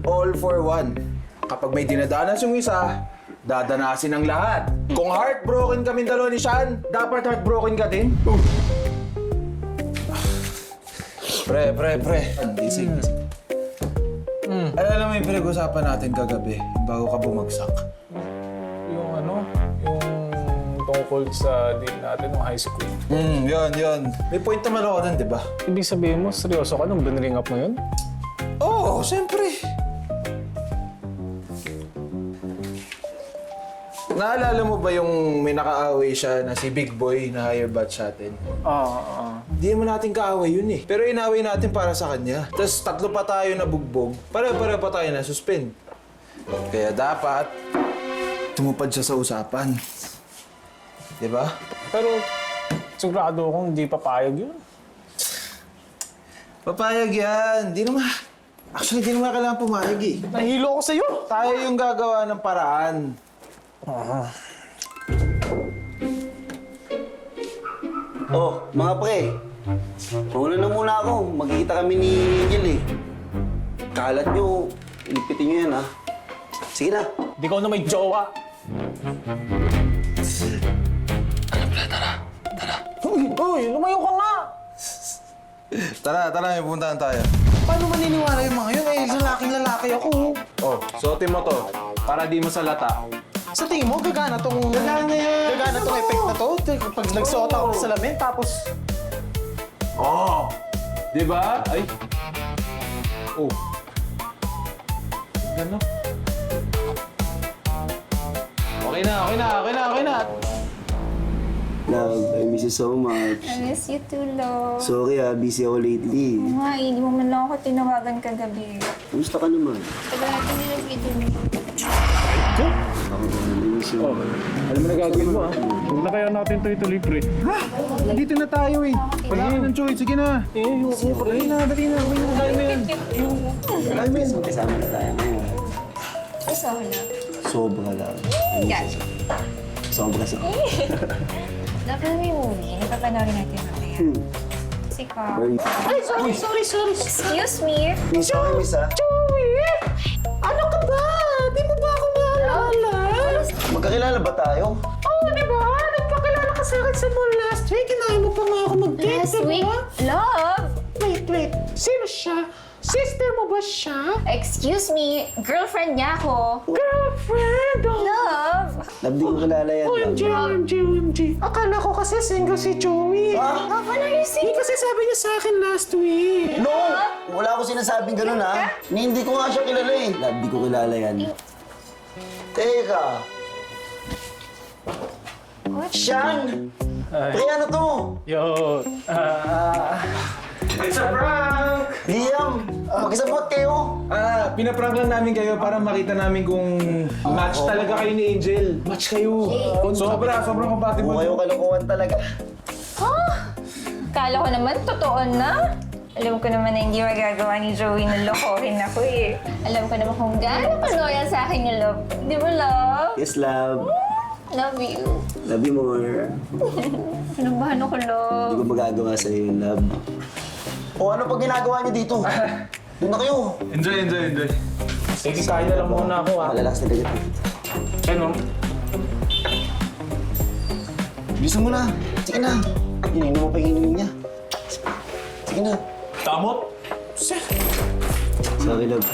all for one. Kapag may dinadanas yung isa, dadanasin ang lahat. Kung heartbroken kami dalawa ni Sean, dapat heartbroken ka din. Pre. Gising. Alam mo yung pinag-usapan natin kagabi, bago ka bumagsak. Yung yung tungkol sa deal natin ng high school. Yun. May point naman ako dun, di ba? Ibig sabihin mo, seryoso ka nung biniring up mo yun? Oo, siyempre. Naalala mo ba yung may nakaaway siya na si Big Boy na higher batch natin? Oo. Hindi mo natin kaaway yun eh. Pero inaway natin para sa kanya. Tapos 3 pa tayo na bugbog. Pare-pare pa tayo na suspend. Kaya dapat tumupad siya sa usapan. Di ba? Pero sigurado akong hindi papayag yun. Papayag yan. Actually, di naman kailangan pumayag eh. Nahilo ako sa'yo! Tayo yung gagawa ng paraan. Oh, mga pre. Mauna na muna ako. Magkikita kami ni Angel eh. Kalat nyo. Ilipitin nyo yan, ha? Sige na. Di ko na may jowa. Uy, lumayo ka nga! Tara, may puntahan tayo. Paano maniniwala yung mga yun? Eh, lalaking-lalaki ako. Oh, suotin mo to. Para di mo salata. Sa tingin mo, gagana tong... Gagana yan. Gagana tong effect na to. Pag nagsuot ako sa salamin, tapos... Oh! Di ba? Ay. Oh. Gano? Okay na. Love, I miss you so much. I miss you too, love. Sorry busy ako lately. Nga, hindi mo man lang ako tinawagan kagabi. Kumusta ka naman? Taga natin nilagay Ako naman, I miss you. Alam mo na gagawin mo, ha? Huwag na kaya natin ito ituloy, pre. Dito na tayo eh. Wala ka ng choice. Sige na. Dali na. Dali mo yan. Kasama na tayo ngayon. Gusto ko na. Sobra lang. I miss Yan. you. Sobra. Dapat na may movie. Napapanoorin natin mamaya. Kasi ka. Very... Ay, sorry. Excuse me. Miss ako, miss ha? Ano ka ba? Di mo ba ako naalala? Magkakilala ba tayo? Oo, di ba? Nagpakilala ka sa akin sa mall last week. Kinain mo pa nga ako mag-date, Last di ba? week? Love! Wait. Sino siya? Sister mo ba siya? Excuse me. Girlfriend niya ako. Girlfriend! Love! Love, di ko kilala yan. OMG. Akala ko kasi single si Joey. Ah? Love, what are you saying? Kasi sabi niya sa akin last week. No! Wala ko sinasabing ganun ha. Hindi ko nga siya kilala eh. Love, di ko kilala yan. Teka. What? Sean! Ay. Pre, ano to? Yo, It's a prank! Liam! Mag-isabot kayo. Pinaprank lang namin kayo para makita namin kung match talaga kayo ni Angel. Match kayo. Sobrang compatible. Huwag kayong kalokohan talaga. Kala ko naman, totoo na. Alam ko naman na hindi magagawa ni Joey na lokohin ako eh. Alam ko naman kung gaano ka-loyal sa akin yung love. Di ba, love? Yes, love. Love you. Love you more. Pinabahan ako, love. Hindi ko magagawa sa'yo yung love. O ano pag ginagawa niyo dito? Doon na kayo. Enjoy. sige, kain na lang muna ako, ha? Malalakas na dagat. Ano? Bilisan mo na. Sige na. Ininom mo pa yung ininom niya. Sige na. Tamot? Sorry, love.